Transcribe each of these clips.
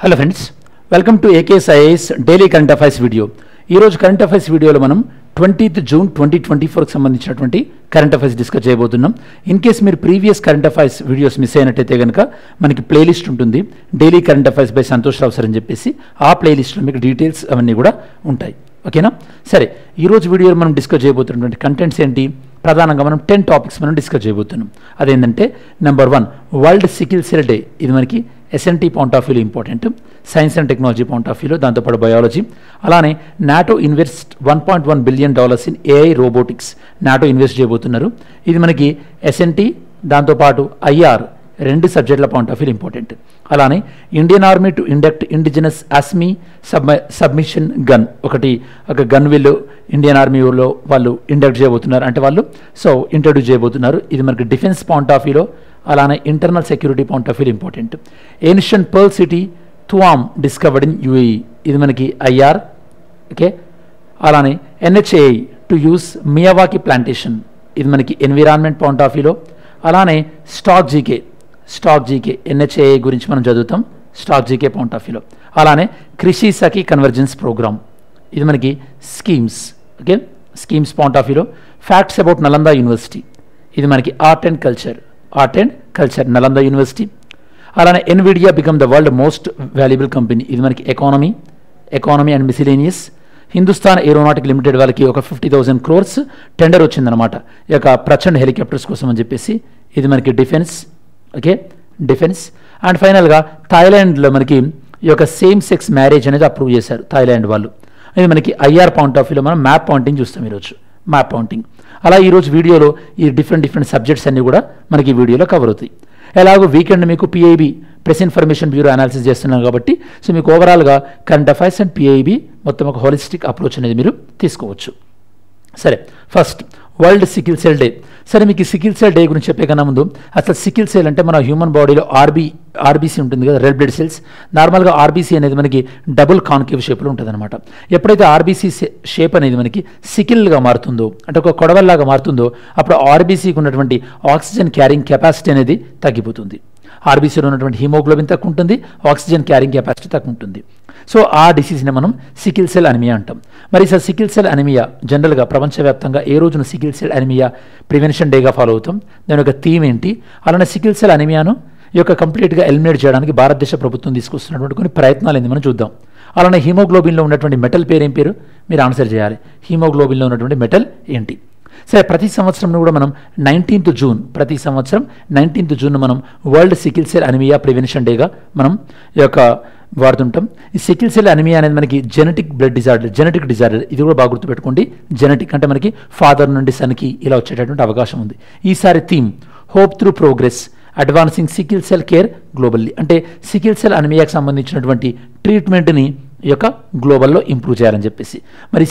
Hello friends, welcome to AKS IAS daily current affairs video. ఈరోజు current affairs వీడియోలో మనం 20th June 2024కి సంబంధించినటువంటి current affairs discuss చేయబోతున్నాం. In case మీరు previous current affairs videos miss అయినట్టయితే కనుక మనకి ప్లేలిస్ట్ ఉంటుంది, daily current affairs by Santosh Rao sir అని చెప్పేసి. ఆ ప్లేలిస్ట్లో మీకు డీటెయిల్స్ అవన్నీ కూడా ఉంటాయి. ఓకేనా? సరే, ఈరోజు వీడియోలో మనం డిస్కస్ చేయబోతున్నటువంటి కంటెంట్స్ ఏంటి? ప్రధానంగా మనం 10 టాపిక్స్ మనం డిస్కస్ చేయబోతున్నాం. అదేంటంటే number 1 world sickle cell day. ఇది మనకి ఎస్ఎన్టీ పాయింట్ ఆఫ్ వ్యూలో important, science and technology point of వ్యూలో, దాంతోపాటు బయాలజీ. అలానే NATO invest $1.1 billion in AI robotics. NATO invest చేయబోతున్నారు. ఇది మనకి ఎస్ఎన్టీ దాంతోపాటు ఐఆర్ రెండు సబ్జెక్టుల పాయింట్ ఆఫ్ వ్యూ ఇంపార్టెంట్. అలానే Indian army to induct indigenous ASMI submachine gun. ఒక గన్ వీళ్ళు ఇండియన్ ఆర్మీలో వాళ్ళు ఇండక్ట్ చేయబోతున్నారు, అంటే వాళ్ళు ఇంట్రడ్యూస్ చేయబోతున్నారు. ఇది మనకి డిఫెన్స్ పాయింట్ ఆఫ్ వ్యూలో, అలానే internal security point of view important. Ancient pearl city Tuwaam discovered in UAE. ఇది మనకి ఐఆర్. ఓకే. అలానే NHAI to use Miyawaki plantation. ఇది మనకి ఎన్విరాన్మెంట్ పాయింట్ ఆఫ్ వ్యూలో. అలానే స్టాక్ జీకే ఎన్హెచ్ఏఐ గురించి మనం చదువుతాం, స్టాక్ జీకే పాయింట్ ఆఫ్ వ్యూలో. అలానే కృషి సఖీ కన్వర్జెన్స్ ప్రోగ్రామ్. ఇది మనకి schemes. Okay, schemes point of వ్యూలో. Facts about Nalanda university. ఇది మనకి art and culture Nalanda university. అలానే Nvidia become the world most valuable company. ఇది మనకి economy and miscellaneous. Hindustan aeronautic limited వాళ్ళకి ఒక 50,000 crores టెండర్ వచ్చిందనమాట, ఈ యొక్క ప్రచండ్ హెలికాప్టర్స్ కోసం అని చెప్పేసి. ఇది మనకి డిఫెన్స్. Okay, defence. అండ్ ఫైనల్గా థాయిలాండ్లో మనకి ఈ యొక్క సేమ్ సెక్స్ మ్యారేజ్ అనేది అప్రూవ్ చేశారు థాయిలాండ్ వాళ్ళు. ఇది మనకి ఐఆర్ పాయింట్ ఆఫ్ వ్యూలో మనం మ్యాప్ పాయింటింగ్ చూస్తాం ఈరోజు, మ్యాప్ పాయింటింగ్. అలా ఈరోజు వీడియోలో ఈ డిఫరెంట్ సబ్జెక్ట్స్ అన్నీ కూడా మనకి ఈ వీడియోలో కవర్ అవుతాయి. ఎలాగో వీకెండ్ మీకు PIB press information bureau analysis చేస్తున్నాం కాబట్టి మీకు ఓవరాల్గా కరెంట్ అఫైర్స్ అండ్ పిఐబి మొత్తం ఒక హోలిస్టిక్ అప్రోచ్ అనేది మీరు తీసుకోవచ్చు. సరే, first world sickle cell day. సరే, మీకు సికిల్ సెల్ డే గురించి చెప్పే కన్నా ముందు అసలు సికిల్ సెల్ అంటే మన హ్యూమన్ బాడీలో ఆర్బీసీ ఉంటుంది కదా, రెడ్ బ్లడ్ సెల్స్. నార్మల్గా ఆర్బీసీ అనేది మనకి డబుల్ కాన్కేవ్ షేప్లో ఉంటుంది అనమాట. ఎప్పుడైతే ఆర్బీసీ షేప్ అనేది మనకి సికిల్గా మారుతుందో, అంటే ఒక కొడవల్లాగా మారుతుందో, అప్పుడు ఆర్బీసీకి ఉన్నటువంటి ఆక్సిజన్ క్యారింగ్ కెపాసిటీ అనేది తగ్గిపోతుంది. ఆర్బీసీలో ఉన్నటువంటి హిమోగ్లోబిన్ తక్కువ ఉంటుంది, ఆక్సిజన్ క్యారింగ్ కెపాసిటీ తక్కువ ఉంటుంది. సో ఆ డిసీజ్ని మనం సికిల్ సెల్ అనిమియా అంటాం. మరి సార్ సికిల్ సెల్ అనిమియా జనరల్గా ప్రపంచవ్యాప్తంగా ఏ రోజున సికిల్ సెల్ అనిమియా ప్రివెన్షన్ డేగా ఫాలో అవుతాం, దాని యొక్క థీమ్ ఏంటి? అలానే సికిల్ సెల్ అనిమియాను ఈ యొక్క కంప్లీట్గా ఎలిమినేట్ చేయడానికి భారతదేశ ప్రభుత్వం తీసుకొస్తున్నటువంటి కొన్ని ప్రయత్నాలు ఏంది మనం చూద్దాం. అలానే హిమోగ్లోబిన్లో ఉన్నటువంటి మెటల్ పేరు ఏం పేరు మీరు ఆన్సర్ చేయాలి. హిమోగ్లోబిన్లో ఉన్నటువంటి మెటల్ ఏంటి? సరే, ప్రతి సంవత్సరం కూడా మనం 19th June మనం world sickle cell anaemia prevention డేగా మనం ఈ యొక్క వాడుతుంటాం. ఈ సికిల్ సెల్ అనిమియా అనేది మనకి జెనెటిక్ డిజార్డర్. ఇది కూడా బాగా గుర్తుపెట్టుకోండి. జెనెటిక్ అంటే మనకి ఫాదర్ నుండి సన్కి ఇలా వచ్చేటటువంటి అవకాశం ఉంది. ఈసారి theme hope through progress advancing sickle cell care globally. అంటే సికిల్ సెల్ అనిమియాకి సంబంధించినటువంటి ట్రీట్మెంట్ని ఈ యొక్క గ్లోబల్లో ఇంప్రూవ్ చేయాలని చెప్పేసి. మరి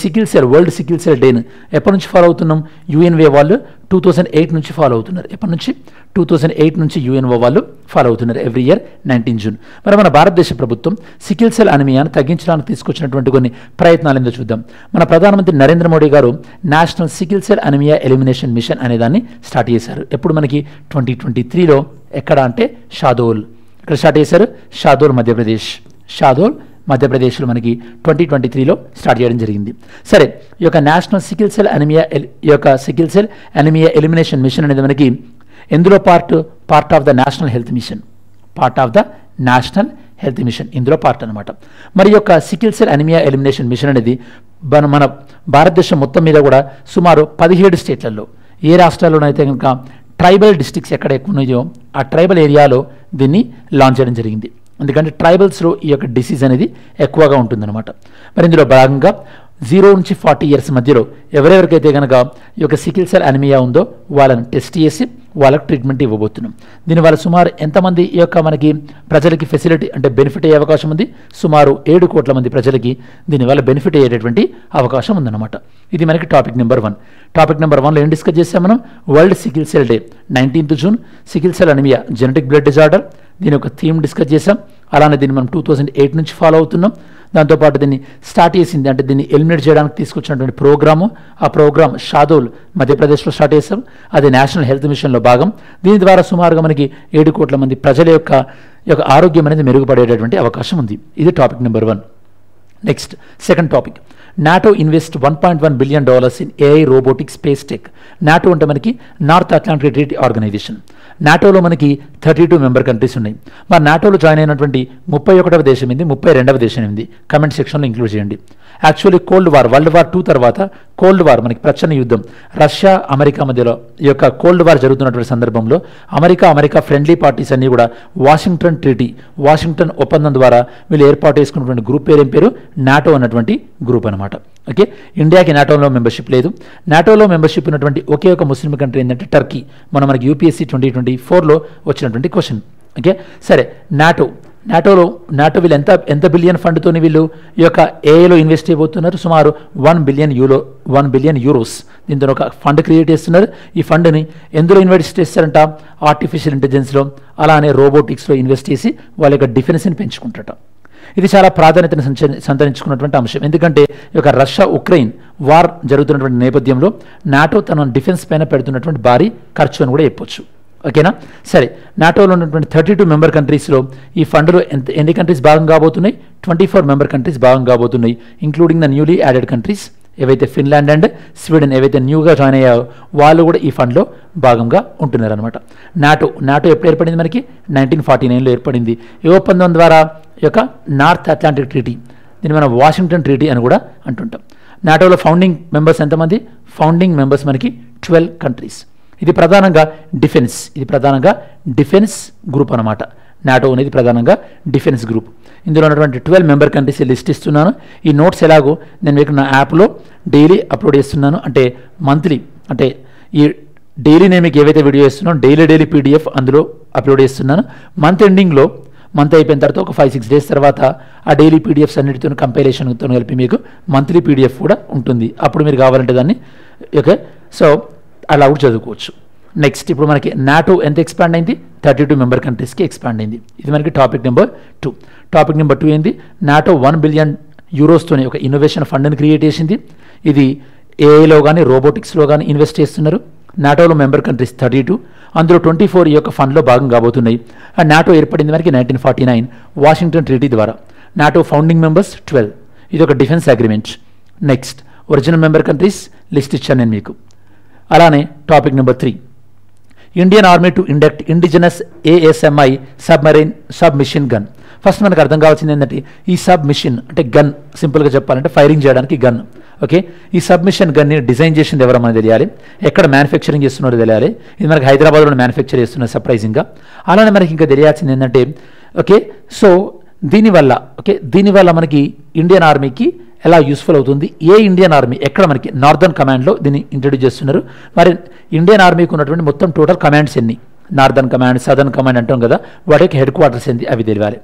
వరల్డ్ సికిల్ సెల్ డేను ఎప్పటి నుంచి ఫాలో అవుతున్నాం? యుఎన్ఓ వాళ్ళు 2008 నుంచి ఫాలో అవుతున్నారు. ఎప్పటి నుంచి? 2008 నుంచి యుఎన్ఓ వాళ్ళు ఫాలో అవుతున్నారు ఎవ్రీ ఇయర్ 19 June. మరి మన భారతదేశ ప్రభుత్వం సికిల్ సెల్ అనిమియాను తగ్గించడానికి తీసుకొచ్చినటువంటి కొన్ని ప్రయత్నాలు ఏందో చూద్దాం. మన ప్రధానమంత్రి నరేంద్ర మోడీ గారు national sickle cell anaemia elimination mission అనే దాన్ని స్టార్ట్ చేశారు. ఎప్పుడు మనకి 2023లో. ఎక్కడ అంటే షాదోల్. ఇక్కడ స్టార్ట్ చేశారు, షాదోల్ మధ్యప్రదేశ్లో మనకి 2023లో స్టార్ట్ చేయడం జరిగింది. సరే, ఈ యొక్క national sickle cell anaemia elimination mission అనేది మనకి ఎందులో part of the national health mission ఇందులో పార్ట్ అనమాట. మరి యొక్క sickle cell anaemia elimination mission అనేది మన భారతదేశం మొత్తం మీద కూడా సుమారు 17 స్టేట్లలో, ఏ రాష్ట్రాల్లోనైతే కనుక ట్రైబల్ డిస్ట్రిక్ట్స్ ఎక్కడ ఎక్కువ ఉన్నాయో ఆ ట్రైబల్ ఏరియాలో దీన్ని లాంచ్ చేయడం జరిగింది. ఎందుకంటే ట్రైబల్స్లో ఈ యొక్క డిసీజ్ అనేది ఎక్కువగా ఉంటుందన్నమాట. మరి ఇందులో భాగంగా 0 నుంచి 40 years మధ్యలో ఎవరెవరికైతే కనుక ఈ యొక్క సికిల్ సెల్ అనిమియా ఉందో వాళ్ళని టెస్ట్ చేసి వాళ్ళకి ట్రీట్మెంట్ ఇవ్వబోతున్నాం. దీనివల్ల సుమారు ఎంతమంది ఈ యొక్క మనకి ప్రజలకి ఫెసిలిటీ అంటే బెనిఫిట్ అయ్యే అవకాశం ఉంది? సుమారు 7 కోట్ల మంది ప్రజలకి దీనివల్ల బెనిఫిట్ అయ్యేటటువంటి అవకాశం ఉందన్నమాట. ఇది మనకి టాపిక్ నెంబర్ 1. టాపిక్ నెంబర్ 1లో ఏం డిస్కస్ చేసాం మనం? World sickle cell day 19th June. Sickle cell anaemia genetic blood disorder, దీని యొక్క థీమ్ డిస్కస్ చేసాం. అలానే దీన్ని మనం 2008 నుంచి ఫాలో అవుతున్నాం. దాంతోపాటు దీన్ని స్టార్ట్ చేసింది అంటే దీన్ని ఎలిమినేట్ చేయడానికి తీసుకొచ్చినటువంటి ప్రోగ్రాము, ఆ ప్రోగ్రామ్ షాదోల్ మధ్యప్రదేశ్లో స్టార్ట్ చేశారు. అది నేషనల్ హెల్త్ మిషన్లో భాగం. దీని ద్వారా సుమారుగా మనకి 7 కోట్ల మంది ప్రజల యొక్క ఆరోగ్యం అనేది మెరుగుపడేటటువంటి అవకాశం ఉంది. ఇది topic number 1. Next second topic, NATO invest $1.1 billion in AI robotic space tech. NATO అంటే మనకి నార్త్ అట్లాంటిక్ ట్రీటీ ఆర్గనైజేషన్. నాటోలో మనకి 32 మెంబర్ కంట్రీస్ ఉన్నాయి. మరి నాటోలో జాయిన్ అయినటువంటి 31వ దేశం ఏంది, 32వ దేశం ఏంది, కమెంట్ సెక్షన్లో ఇంక్లూడ్ చేయండి. Actually cold war, world war 2 తర్వాత కోల్డ్ వార్, మనకి ప్రచన్న యుద్ధం రష్యా అమెరికా మధ్యలో ఈ యొక్క కోల్డ్ వార్ జరుగుతున్నటువంటి సందర్భంలో అమెరికా ఫ్రెండ్లీ పార్టీస్ అన్నీ కూడా వాషింగ్టన్ ఒప్పందం ద్వారా వీళ్ళు ఏర్పాటు చేసుకున్నటువంటి గ్రూప్ పేరు ఏం పేరు, నాటో అన్నటువంటి గ్రూప్ అనమాట. ఓకే, ఇండియాకి నాటోలో మెంబర్షిప్ లేదు. నాటోలో మెంబర్షిప్ ఉన్నటువంటి ఒకే ఒక ముస్లిం కంట్రీ ఏంటంటే టర్కీ. మనకి యూపీఎస్సీ 2024లో వచ్చినటువంటి క్వశ్చన్. ఓకే, సరే, నాటో వీళ్ళు ఎంత బిలియన్ ఫండ్తో వీళ్ళు ఈ యొక్క ఏఐలో ఇన్వెస్ట్ చేయబోతున్నారు, సుమారు 1 బిలియన్ యూరోస్. దీంతో ఒక ఫండ్ క్రియేట్ చేస్తున్నారు. ఈ ఫండ్ని ఎందులో ఇన్వెస్ట్ చేస్తారంట, ఆర్టిఫిషియల్ ఇంటెలిజెన్స్లో, అలానే రోబోటిక్స్లో ఇన్వెస్ట్ చేసి వాళ్ళ యొక్క డిఫెన్స్ని పెంచుకుంటారట. ఇది చాలా ప్రాధాన్యతను సంతరించుకున్నటువంటి అంశం. ఎందుకంటే ఈ యొక్క రష్యా ఉక్రెయిన్ వార్ జరుగుతున్నటువంటి నేపథ్యంలో నాటో తన డిఫెన్స్ పైన పెడుతున్నటువంటి భారీ ఖర్చు అని కూడా చెప్పొచ్చు. ఓకేనా, సరే, నాటోలో ఉన్నటువంటి 32 మెంబర్ కంట్రీస్లో ఈ ఫండ్లో ఎన్ని కంట్రీస్ భాగం కాబోతున్నాయి, 24 మెంబర్ కంట్రీస్ భాగం కాబోతున్నాయి, including the newly added countries ఏవైతే ఫిన్లాండ్ అండ్ స్వీడన్ ఏవైతే న్యూగా జాయిన్ అయ్యాయో వాళ్ళు కూడా ఈ ఫండ్లో భాగంగా ఉంటున్నారనమాట. నాటో ఎప్పుడు ఏర్పడింది, మనకి 1949లో ఏర్పడింది. ఏ ఒప్పందం ద్వారా, ఈ యొక్క నార్త్ అట్లాంటిక్ ట్రీటీ, దీన్ని మనం వాషింగ్టన్ ట్రీటీ అని కూడా అంటుంటాం. నాటోలో ఫౌండింగ్ మెంబర్స్ ఎంతమంది, ఫౌండింగ్ మెంబర్స్ మనకి 12 కంట్రీస్. ఇది ప్రధానంగా డిఫెన్స్ గ్రూప్ అనమాట. నాటో అనేది ప్రధానంగా డిఫెన్స్ గ్రూప్. ఇందులో ఉన్నటువంటి 12 మెంబర్ కంట్రీస్ లిస్ట్ ఇస్తున్నాను. ఈ నోట్స్ ఎలాగో నేను మీకు నా యాప్లో డైలీ అప్లోడ్ చేస్తున్నాను. అంటే మంత్లీ, అంటే ఈ డైలీ నేను మీకు ఏవైతే వీడియో చేస్తున్నానో డైలీ PDF అందులో అప్లోడ్ చేస్తున్నాను. మంత్ అయిపోయిన తర్వాత ఒక 5-6 డేస్ తర్వాత ఆ డైలీ PDFs అన్నిటితో కంపైలేషన్తో కలిపి మీకు మంత్లీ PDF కూడా ఉంటుంది. అప్పుడు మీరు కావాలంటే దాన్ని ఓకే, సో అలా కూడా చదువుకోవచ్చు. నెక్స్ట్ ఇప్పుడు మనకి నాటో ఎంత ఎక్స్పాండ్ అయింది, 32 మెంబర్ కంట్రీస్కి ఎక్స్పాండ్ అయింది. ఇది మనకి టాపిక్ నెంబర్ 2. టాపిక్ నెంబర్ 2 ఏంది, నాటో 1 బిలియన్ యూరోస్తోనే ఒక ఇన్నోవేషన్ ఫండ్ని క్రియేట్ చేసింది. ఇది ఏఐలో కానీ రోబోటిక్స్లో కానీ ఇన్వెస్ట్ చేస్తున్నారు. నాటోలో మెంబర్ కంట్రీస్ 32, అందులో 24 ఈ యొక్క ఫండ్లో భాగం కాబోతున్నాయి. అండ్ నాటో ఏర్పడింది మనకి 1949 వాషింగ్టన్ ట్రీటీ ద్వారా. NATO founding members 12. ఇది ఒక defence agreement. Next original member countries list ఇచ్చాను నేను మీకు. అలానే topic number 3, Indian army to induct indigenous ASMI submission gun. First మనకు అర్థం కావాల్సింది ఏంటంటే ఈ సబ్మిషన్ అంటే గన్, సింపుల్గా చెప్పాలంటే ఫైరింగ్ చేయడానికి గన్. ఓకే, ఈ సబ్మిషన్ గన్ని డిజైన్ చేసింది ఎవరో మనకు తెలియాలి, ఎక్కడ మ్యానుఫ్యాక్చరింగ్ చేస్తున్నారో తెలియాలి. ఇది మనకి హైదరాబాద్లో మ్యానుఫ్యాక్చర్ చేస్తున్నారు సర్ప్రైజింగ్గా. అలానే మనకి ఇంకా తెలియాల్సింది ఏంటంటే ఓకే, సో దీనివల్ల మనకి ఇండియన్ ఆర్మీకి ఎలా యూస్ఫుల్ అవుతుంది, ఏ ఇండియన్ ఆర్మీ ఎక్కడ మనకి నార్దర్న్ కమాండ్లో దీన్ని ఇంట్రడ్యూస్ చేస్తున్నారు. మరి ఇండియన్ ఆర్మీకి ఉన్నటువంటి మొత్తం టోటల్ కమాండ్స్ ఎన్ని, నార్దర్న్ కమాండ్, సదర్న్ కమాండ్ అంటాం కదా, వాటికి హెడ్ క్వార్టర్స్ ఏంది అవి తెలియాలి.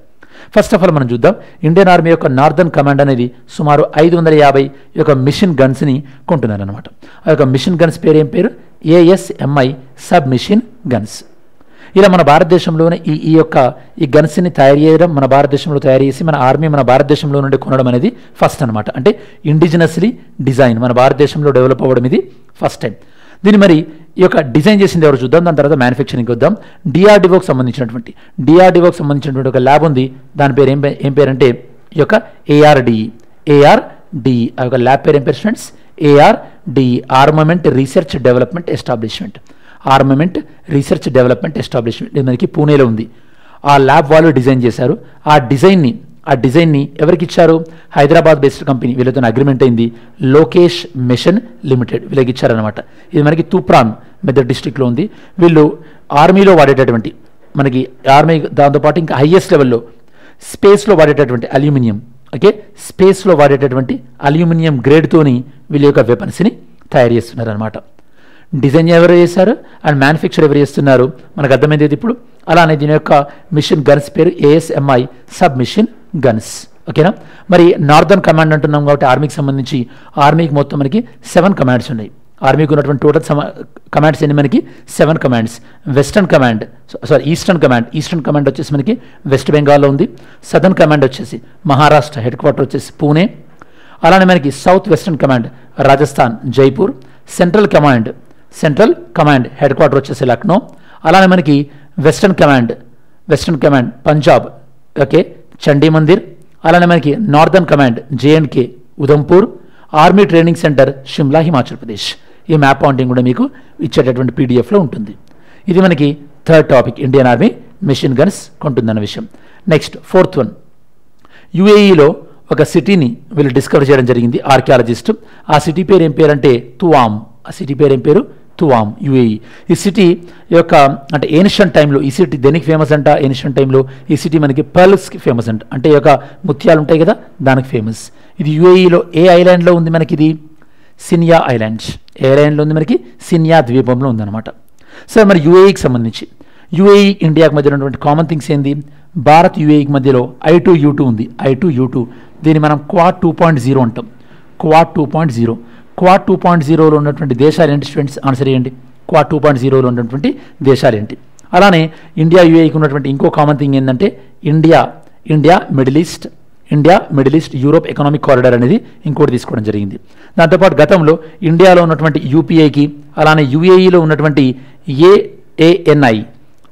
ఫస్ట్ ఆఫ్ ఆల్ మనం చూద్దాం, ఇండియన్ ఆర్మీ యొక్క నార్దర్న్ కమాండ్ అనేది సుమారు 550 యొక్క మిషన్ గన్స్ని కొంటున్నారనమాట. ఆ యొక్క మిషన్ గన్స్ పేరు ఏం పేరు, ASMI సబ్ మిషన్ గన్స్. ఇలా మన భారతదేశంలోనే ఈ గన్స్ని తయారు చేయడం, మన భారతదేశంలో తయారు చేసి మన ఆర్మీ మన భారతదేశంలో నుండి కొనడం అనేది ఫస్ట్ అనమాట. అంటే ఇండిజినస్లీ డిజైన్ మన భారతదేశంలో డెవలప్ అవ్వడం ఇది ఫస్ట్ టైం. దీన్ని మరి ఈ యొక్క డిజైన్ చేసింది ఎవరు చూద్దాం, దాని తర్వాత మ్యానుఫ్యాక్చరింగ్కి వద్దాం. DRDOకి సంబంధించినటువంటి ఒక ల్యాబ్ ఉంది, దాని పేరు ఏం పేరు అంటే ఈ యొక్క ARDE. ఆ యొక్క ల్యాబ్ పేరు ఏం పేరు students, ARDE, armament research development establishment. ఇది మనకి పూణేలో ఉంది. ఆ ల్యాబ్ వాళ్ళు డిజైన్ చేశారు. ఆ డిజైన్ని ఎవరికి ఇచ్చారు, హైదరాబాద్ బేస్డ్ కంపెనీ, వీళ్ళతో అగ్రిమెంట్ అయింది, లోకేష్ మిషన్ లిమిటెడ్ వీళ్ళకి ఇచ్చారనమాట. ఇది మనకి తూప్రాన్ మెదక్ డిస్ట్రిక్ట్లో ఉంది. వీళ్ళు ఆర్మీలో వాడేటటువంటి మనకి ఆర్మీ దాంతోపాటు ఇంకా హైయెస్ట్ లెవెల్లో స్పేస్లో వాడేటటువంటి అల్యూమినియం గ్రేడ్తోని వీళ్ళ యొక్క వెపన్స్ని తయారు చేస్తున్నారు అనమాట. డిజైన్ ఎవరు చేశారు అండ్ మ్యానుఫ్యాక్చర్ ఎవరు చేస్తున్నారు మనకు అర్థమైంది ఇప్పుడు. అలానే దీని యొక్క మిషన్ గన్స్ పేరు ASMI సబ్ మిషన్ గన్స్. ఓకేనా, మరి నార్దర్న్ కమాండ్ అంటున్నాం కాబట్టి ఆర్మీకి సంబంధించి ఆర్మీకి మొత్తం మనకి 7 కమాండ్స్ ఉన్నాయి. ఆర్మీకి ఉన్నటువంటి టోటల్ కమాండ్స్ ఎన్ని మనకి 7 కమాండ్స్. ఈస్టర్న్ కమాండ్ వచ్చేసి మనకి వెస్ట్ బెంగాల్లో ఉంది. సదర్న్ కమాండ్ వచ్చేసి మహారాష్ట్ర, హెడ్ క్వార్టర్ వచ్చేసి పూణే. అలానే మనకి south western command Rajasthan, Jaipur. Central command head quarter వచ్చేసి లక్నో. అలానే మనకి western command Punjab, okay, Chandi Mandir. అలానే మనకి northern command JNK, Udhampur. Army training centre Shimla, Himachal Pradesh. ఈ మ్యాప్ పాయింటింగ్ కూడా మీకు ఇచ్చేటటువంటి PDFలో ఉంటుంది. ఇది మనకి third topic, Indian army machine guns కొంటుందన్న విషయం. నెక్స్ట్ 4th వన్, UAEలో ఒక సిటీని వీళ్ళు డిస్కవర్ చేయడం జరిగింది ఆర్కియాలజిస్ట్. ఆ సిటీ పేరు ఏం పేరు అంటే తువామ్. UAE. ఈ సిటీ యొక్క అంటే ఏన్షియంట్ టైంలో ఈ సిటీ దేనికి ఫేమస్ అంట? ఏన్షియంట్ టైంలో ఈ సిటీ మనకి పర్ల్స్కి ఫేమస్ అంట, అంటే ఈ యొక్క ముత్యాలు ఉంటాయి కదా దానికి ఫేమస్. ఇది UAEలో ఏ ఐలాండ్లో ఉంది మనకి? ఇది సినియా ఐలాండ్స్. ఏ ఐలాండ్లో ఉంది మనకి? సినియా ద్వీపంలో ఉందన్నమాట. సార్ మరి UAEకి సంబంధించి UAE ఇండియాకి మధ్య ఉన్నటువంటి కామన్ థింగ్స్ ఏంది? భారత్ UAEకి మధ్యలో I2U2 ఉంది. I2U2 దీన్ని మనం క్వాడ్ 2.0 అంటాం. క్వాడ్ 2.0లో ఉన్నటువంటి దేశాలు ఏంటి స్టూడెంట్స్? ఆన్సర్ చేయండి. క్వాడ్ 2.0లో ఉన్నటువంటి దేశాలు ఏంటి? అలానే ఇండియా UAEకి ఉన్నటువంటి ఇంకో కామన్ థింగ్ ఏంటంటే India middle east Europe economic corridor అనేది ఇంకోటి తీసుకోవడం జరిగింది. దాంతోపాటు గతంలో ఇండియాలో ఉన్నటువంటి UPAకి అలానే UAEలో ఉన్నటువంటి AANI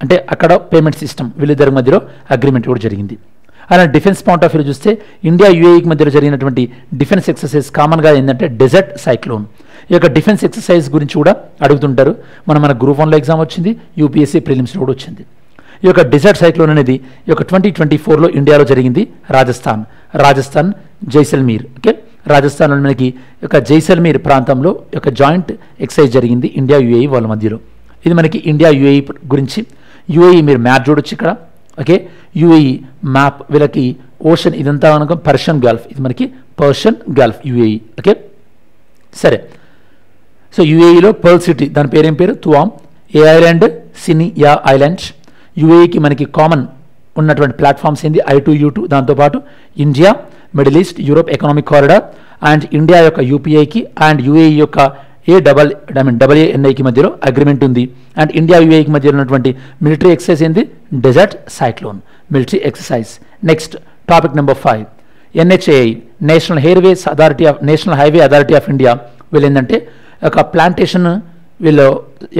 అంటే అక్కడ పేమెంట్ సిస్టమ్ వీళ్ళిద్దరి మధ్యలో అగ్రిమెంట్ కూడా జరిగింది. అలానే డిఫెన్స్ పాయింట్ ఆఫ్ వ్యూ చూస్తే ఇండియా UAEకి మధ్యలో జరిగినటువంటి డిఫెన్స్ ఎక్సర్సైజ్ కామన్గా ఏంటంటే డెజర్ట్ సైక్లోన్. ఈ యొక్క డిఫెన్స్ ఎక్సర్సైజ్ గురించి కూడా అడుగుతుంటారు. మన గ్రూప్ 1లో ఎగ్జామ్ వచ్చింది, UPSC ప్రిలిమ్స్లో కూడా వచ్చింది. ఈ యొక్క డెజర్ట్ సైక్లోన్ అనేది ఈ యొక్క 2024లో ఇండియాలో జరిగింది. రాజస్థాన్ జైసల్మీర్, ఓకే, రాజస్థాన్లో మనకి యొక్క జైసల్మీర్ ప్రాంతంలో యొక్క జాయింట్ ఎక్సర్సైజ్ జరిగింది ఇండియా UAE వాళ్ళ మధ్యలో. ఇది మనకి ఇండియా UAE గురించి. UAE మీరు మ్యాప్ చూడొచ్చు ఇక్కడ, ఓకే. UAE మ్యాప్ వీళ్ళకి ఓషన్ ఇదంతా కనుక పర్షియన్ గల్ఫ్, ఇది మనకి పర్షియన్ గల్ఫ్ UAE, ఓకే. సరే, సో UAEలో పర్ల్ సిటీ దాని పేరేం పేరు? తువామ్. ఏ ఐలాండ్? సినియా ఐలాండ్స్. UAEకి మనకి కామన్ ఉన్నటువంటి ప్లాట్ఫామ్స్ ఏంది? I2U2, దాంతోపాటు India middle east Europe economic corridor and India యొక్క UPAకి అండ్ UAE యొక్క AANIకి మధ్యలో అగ్రిమెంట్ ఉంది. అండ్ ఇండియా UAEకి మధ్యలో ఉన్నటువంటి మిలిటరీ ఎక్సర్సైజ్ ఏంది? Desert cyclone military exercise. Next topic number 5, NHAI national highway authority of India వీళ్ళు ఏంటంటే ఒక ప్లాంటేషన్ వీళ్ళు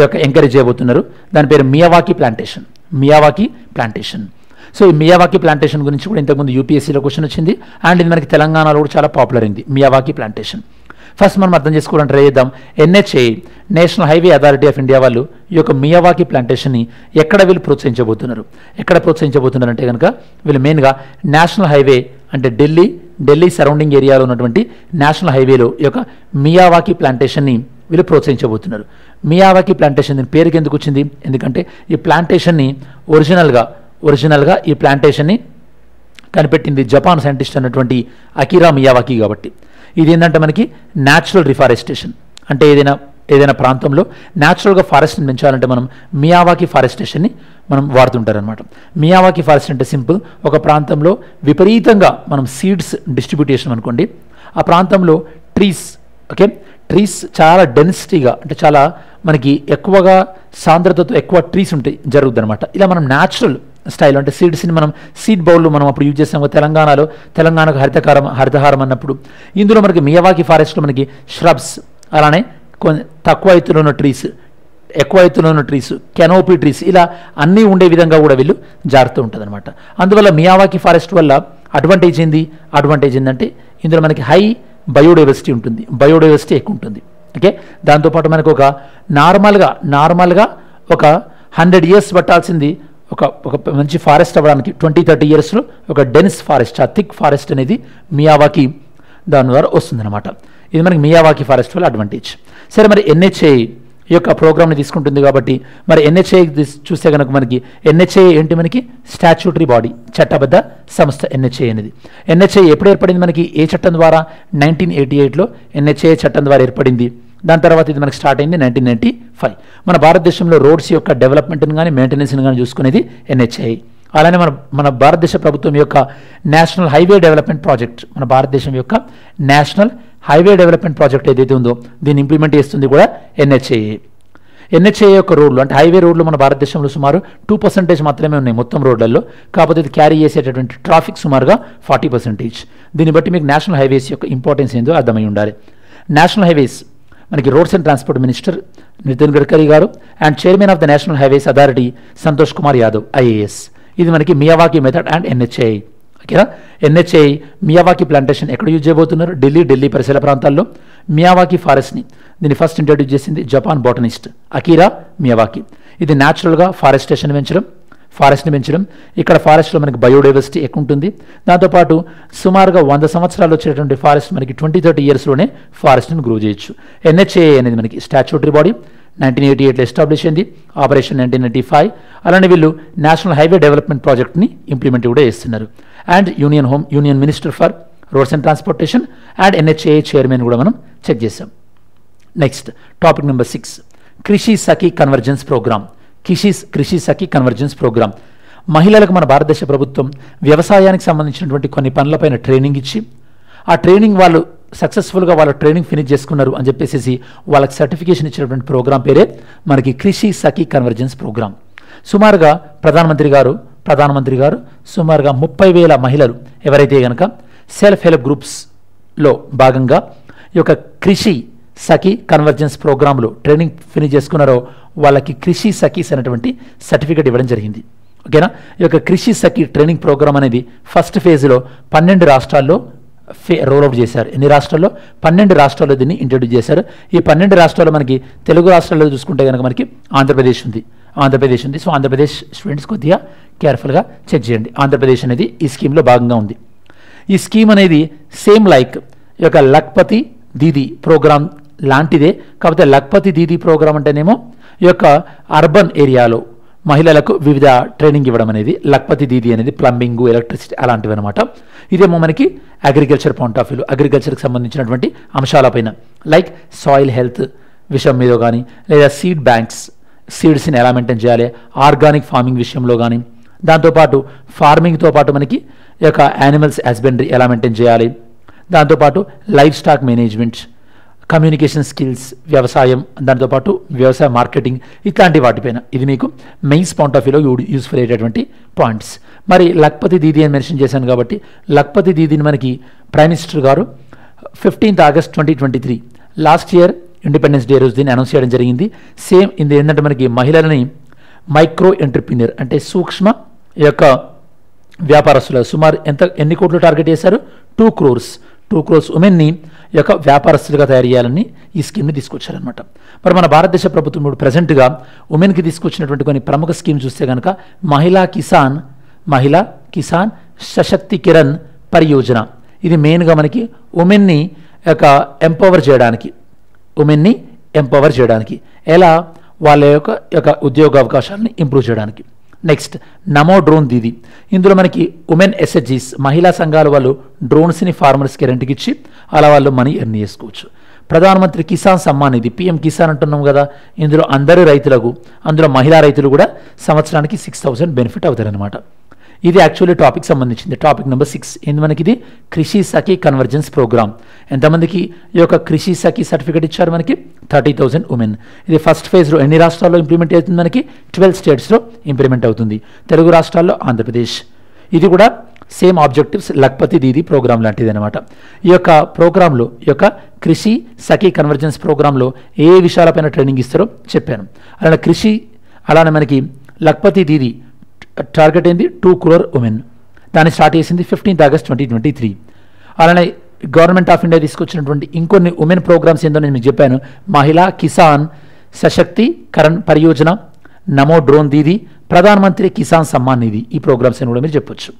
యొక్క ఎంకరేజ్ చేయబోతున్నారు. దాని పేరు మియావాకీ ప్లాంటేషన్. సో ఈ మియావాకీ ప్లాంటేషన్ గురించి కూడా ఇంతకుముందు UPSCలో క్వశ్చన్ వచ్చింది అండ్ ఇది మనకి తెలంగాణలో కూడా చాలా పాపులర్ అయింది మియావాకీ ప్లాంటేషన్. ఫస్ట్ మనం అర్థం చేసుకోవడం ట్రై చేద్దాం. NHAI national highway authority of India వాళ్ళు ఈ యొక్క మియావాకీ ప్లాంటేషన్ని ఎక్కడ వీళ్ళు ప్రోత్సహించబోతున్నారు అంటే కనుక వీళ్ళు మెయిన్గా నేషనల్ హైవే అంటే ఢిల్లీ సరౌండింగ్ ఏరియాలో ఉన్నటువంటి నేషనల్ హైవేలో ఈ యొక్క మియావాకీ ప్లాంటేషన్ని వీళ్ళు ప్రోత్సహించబోతున్నారు. మియావాకీ ప్లాంటేషన్ దీని పేరుకి ఎందుకు వచ్చింది? ఎందుకంటే ఈ ప్లాంటేషన్ని ఒరిజినల్గా ఈ ప్లాంటేషన్ని కనిపెట్టింది జపాన్ సైంటిస్ట్ అన్నటువంటి అకిరా మియావాకీ కాబట్టి. ఇది ఏంటంటే మనకి న్యాచురల్ రిఫారెస్టేషన్ అంటే ఏదైనా ప్రాంతంలో న్యాచురల్గా ఫారెస్ట్ని పెంచాలంటే మనం మియావాకీ ఫారెస్టేషన్ని మనం వాడుతుంటారనమాట. మియావాకీ ఫారెస్ట్ అంటే సింపుల్, ఒక ప్రాంతంలో విపరీతంగా మనం సీడ్స్ డిస్ట్రిబ్యూటేషన్ అనుకోండి, ఆ ప్రాంతంలో ట్రీస్ చాలా డెన్సిటీగా అంటే చాలా మనకి ఎక్కువగా సాంద్రతతో ఎక్కువ ట్రీస్ ఉంటాయి జరుగుద్ది అనమాట. ఇలా మనం న్యాచురల్ స్టైల్ అంటే సీడ్స్ని మనం సీడ్ బౌల్లో మనం అప్పుడు యూజ్ చేస్తాం. తెలంగాణకు హరితహారం అన్నప్పుడు ఇందులో మనకి మియావాకీ ఫారెస్ట్లో మనకి ష్రబ్స్ అలానే తక్కువ ఎత్తులో ఉన్న ట్రీస్ ఎక్కువ ఎత్తులో ఉన్న ట్రీస్ కెనోపీ ట్రీస్ ఇలా అన్నీ ఉండే విధంగా కూడా వీళ్ళు జారుతూ ఉంటుంది అనమాట. అందువల్ల మియావాకీ ఫారెస్ట్ వల్ల అడ్వాంటేజ్ ఏంటంటే ఇందులో మనకి హై బయోడైవర్సిటీ ఉంటుంది, బయోడైవర్సిటీ ఎక్కువ ఉంటుంది, ఓకే. దాంతోపాటు మనకు ఒక నార్మల్గా ఒక 100 years పట్టాల్సింది ఒక మంచి ఫారెస్ట్ అవ్వడానికి 20-30 yearsలో ఒక డెన్స్ ఫారెస్ట్ థిక్ ఫారెస్ట్ అనేది మియావాకీ దాని ద్వారా వస్తుందన్నమాట. ఇది మనకి మియావాకీ ఫారెస్ట్ వల్ల అడ్వాంటేజ్. సరే, మరి NHAI ఈ యొక్క ప్రోగ్రామ్ని తీసుకుంటుంది కాబట్టి మరి NHAI చూస్తే కనుక మనకి NHAI ఏంటి? మనకి స్టాచ్యూటరీ బాడీ, చట్టబద్ధ సంస్థ NHAI అనేది. NHAI ఎప్పుడు ఏర్పడింది? మనకి ఏ చట్టం ద్వారా? 1988లో NHAI చట్టం ద్వారా ఏర్పడింది. దాని తర్వాత ఇది మనకి స్టార్ట్ అయింది 1995. మన భారతదేశంలో రోడ్స్ యొక్క డెవలప్మెంట్ని కానీ మెయింటెనెన్స్ని కానీ చూసుకునేది NHAI. అలానే మన భారతదేశ ప్రభుత్వం యొక్క నేషనల్ హైవే డెవలప్మెంట్ ప్రాజెక్ట్, మన భారతదేశం యొక్క నేషనల్ హైవే డెవలప్మెంట్ ప్రాజెక్ట్ ఏదైతే ఉందో దీన్ని ఇంప్లిమెంట్ చేస్తుంది కూడా NHAA. NHAA యొక్క రోడ్లు అంటే హైవే రోడ్లు మన భారతదేశంలో సుమారు 2% మాత్రమే ఉన్నాయి మొత్తం రోడ్లలో. కాకపోతే ఇది క్యారీ చేసేటటువంటి ట్రాఫిక్ సుమారుగా 40%. దీన్ని బట్టి మీకు నేషనల్ హైవేస్ యొక్క ఇంపార్టెన్స్ ఏందో అర్థమై ఉండాలి. నేషనల్ హైవేస్ మనకి roads and transport minister Nitin Gadkari గారు and chairman of the national highways authority Santosh Kumar Yadav IAS. ఇది మనకి మియావాకీ మెథడ్ అండ్ NHAA. ఓకేనా. NHAA మియావాకీ ప్లాంటేషన్ ఎక్కడ యూజ్ చేయబోతున్నారు? ఢిల్లీ పరిసర ప్రాంతాల్లో. మియావాకీ ఫారెస్ట్ని దీన్ని ఫస్ట్ ఇంట్రడ్యూస్ చేసింది జపాన్ బాటనిస్ట్ అకీరా మియావాకీ. ఇది న్యాచురల్గా ఫారెస్ట్ని పెంచడం. ఇక్కడ ఫారెస్ట్లో మనకి బయోడైవర్సిటీ ఎక్కువ ఉంటుంది. దాంతోపాటు సుమారుగా 100 సంవత్సరాలు వచ్చేటువంటి ఫారెస్ట్ మనకి 20-30 ఇయర్స్లోనే ఫారెస్ట్ని గ్రో చేయొచ్చు. NHAA అనేది మనకి స్టాచ్యూటరీ బాడీ 1988లో ఎస్టాబ్లిష్ అయింది. ఆపరేషన్ 1995. అలానే వీళ్ళు నేషనల్ హైవే డెవలప్మెంట్ ప్రాజెక్ట్ని ఇంప్లిమెంట్ కూడా చేస్తున్నారు. And union minister for roads and transportation and NHAA chairman కూడా మనం చెక్ చేసాం. నెక్స్ట్ టాపిక్ నెంబర్ 6 కృషి సఖీ కన్వర్జెన్స్ ప్రోగ్రామ్. కృషి సఖీ కన్వర్జెన్స్ ప్రోగ్రామ్ మహిళలకు మన భారతదేశ ప్రభుత్వం వ్యవసాయానికి సంబంధించినటువంటి కొన్ని పనులపైన ట్రైనింగ్ ఇచ్చి ఆ ట్రైనింగ్ వాళ్ళు సక్సెస్ఫుల్గా వాళ్ళ ట్రైనింగ్ ఫినిష్ చేసుకున్నారు అని చెప్పేసి వాళ్ళకి సర్టిఫికేషన్ ఇచ్చినటువంటి ప్రోగ్రామ్ పేరే మనకి కృషి సఖీ కన్వర్జెన్స్ ప్రోగ్రామ్. సుమారుగా ప్రధానమంత్రి గారు సుమారుగా 30,000 మహిళలు ఎవరైతే కనుక సెల్ఫ్ హెల్ప్ గ్రూప్స్లో భాగంగా ఈ యొక్క కృషి సఖీ కన్వర్జెన్స్ ప్రోగ్రాంలో ట్రైనింగ్ ఫినిష్ చేసుకున్నారో వాళ్ళకి కృషి సఖీస్ అనేటువంటి సర్టిఫికేట్ ఇవ్వడం జరిగింది. ఓకేనా. ఈ యొక్క కృషి సఖీ ట్రైనింగ్ ప్రోగ్రామ్ అనేది ఫస్ట్ ఫేజ్లో 12 రాష్ట్రాల్లో రోల్అవుట్ చేశారు. ఎన్ని రాష్ట్రాల్లో? 12 రాష్ట్రాల్లో దీన్ని ఇంట్రడ్యూస్ చేశారు. ఈ 12 రాష్ట్రాల్లో మనకి తెలుగు రాష్ట్రాల్లో చూసుకుంటే కనుక మనకి ఆంధ్రప్రదేశ్ ఉంది. సో ఆంధ్రప్రదేశ్ స్టూడెంట్స్ కొద్దిగా కేర్ఫుల్గా చెక్ చేయండి. ఆంధ్రప్రదేశ్ అనేది ఈ స్కీమ్లో భాగంగా ఉంది. ఈ స్కీమ్ అనేది సేమ్ లైక్ ఈ యొక్క లక్పతి దీదీ ప్రోగ్రామ్ లాంటిదే. కాకపోతే లక్పతి దీదీ ప్రోగ్రామ్ అంటేనేమో ఈ యొక్క అర్బన్ ఏరియాలో మహిళలకు వివిధ ట్రైనింగ్ ఇవ్వడం అనేది, లక్పతి దీదీ అనేది ప్లంబింగ్, ఎలక్ట్రిసిటీ అలాంటివి అనమాట. ఇదేమో మనకి అగ్రికల్చర్ పాయింట్ ఆఫ్ వ్యూలో అగ్రికల్చర్కి సంబంధించినటువంటి అంశాలపైన లైక్ సాయిల్ హెల్త్ విషయం మీద కానీ, లేదా సీడ్ బ్యాంక్స్ సీడ్స్ని ఎలా మెయింటైన్ చేయాలి, ఆర్గానిక్ ఫార్మింగ్ విషయంలో కానీ, దాంతోపాటు ఫార్మింగ్తో పాటు మనకి ఈ యొక్క యానిమల్స్ హస్బెండరీ ఎలా మెయింటైన్ చేయాలి, దాంతోపాటు life stock management, communication skills, వ్యవసాయం, దాంతోపాటు వ్యవసాయ మార్కెటింగ్ ఇట్లాంటి వాటిపైన ఇది మీకు మెయిన్స్ పాయింట్ ఆఫ్ వ్యూలో యూస్ఫుల్ అయ్యేటటువంటి పాయింట్స్. మరి లక్పతి దీదీ అని మెన్షన్ చేశాను కాబట్టి లక్పతి దీదీని మనకి ప్రైమ్ మినిస్టర్ గారు 15th August 2023 last year independence day రోజు దీన్ని అనౌన్స్ చేయడం జరిగింది. సేమ్ ఇది ఏంటంటే మనకి మహిళలని మైక్రో ఎంటర్ప్రీనియర్ అంటే సూక్ష్మ యొక్క వ్యాపారస్తులు సుమారు ఎన్ని కోట్లు టార్గెట్ చేశారు? 2 crores ఉమెన్ని యొక్క వ్యాపారస్తులుగా తయారు చేయాలని ఈ స్కీమ్ని తీసుకొచ్చారనమాట. మరి మన భారతదేశ ప్రభుత్వం ఇప్పుడు ప్రజెంట్గా ఉమెన్కి తీసుకొచ్చినటువంటి కొన్ని ప్రముఖ స్కీమ్ చూస్తే కనుక మహిళా కిసాన్ సశక్తికరణ్ పరియోజన. ఇది మెయిన్గా మనకి ఉమెన్ని యొక్క ఎంపవర్ చేయడానికి ఎలా వాళ్ళ యొక్క ఉద్యోగ అవకాశాలని ఇంప్రూవ్ చేయడానికి. నెక్స్ట్ నమో డ్రోన్ దీదీ. ఇందులో మనకి ఉమెన్ SHGs మహిళా సంఘాల వాళ్ళు డ్రోన్స్ని ఫార్మర్స్కి రెంట్కి ఇచ్చి అలా వాళ్ళు మనీ ఎర్న్ చేసుకోవచ్చు. ప్రధానమంత్రి కిసాన్ సమ్మాన్ నిధి PM కిసాన్ అంటున్నాం కదా, ఇందులో అందరి రైతులకు అందులో మహిళా రైతులు కూడా సంవత్సరానికి 6,000 బెనిఫిట్ అవుతారనమాట. ఇది యాక్చువల్లీ టాపిక్ సంబంధించింది. టాపిక్ నెంబర్ 6 ఏంది మనకి? ఇది కృషి సఖీ కన్వర్జెన్స్ ప్రోగ్రామ్. ఎంతమందికి ఈ యొక్క కృషి సఖీ సర్టిఫికేట్ ఇచ్చారు? మనకి 30,000 ఉమెన్. ఇది ఫస్ట్ ఫేజ్లో ఎన్ని రాష్ట్రాల్లో ఇంప్లిమెంట్ అవుతుంది? మనకి 12 స్టేట్స్లో ఇంప్లిమెంట్ అవుతుంది. తెలుగు రాష్ట్రాల్లో ఆంధ్రప్రదేశ్. ఇది కూడా same objectives Lakhpati Didi programme లాంటిది అనమాట. ఈ యొక్క ప్రోగ్రాంలో ఈ యొక్క కృషి సఖీ కన్వర్జెన్స్ ప్రోగ్రాంలో ఏ విషయాలపైన ట్రైనింగ్ ఇస్తారో చెప్పాను. అలానే మనకి లక్పతి దీదీ టార్గెట్ ఏంది? 2 crore ఉమెన్. దాన్ని స్టార్ట్ చేసింది 15th August 2023. అలానే గవర్నమెంట్ ఆఫ్ ఇండియా తీసుకొచ్చినటువంటి ఇంకొన్ని ఉమెన్ ప్రోగ్రామ్స్ ఏందో నేను మీకు చెప్పాను. మహిళా కిసాన్ సశక్తికరణ్ పరియోజన, నమో డ్రోన్ దీదీ, ప్రధానమంత్రి కిసాన్ సమ్మాన్ నిధి. ఈ ప్రోగ్రామ్స్ అని కూడా మీరు చెప్పొచ్చు.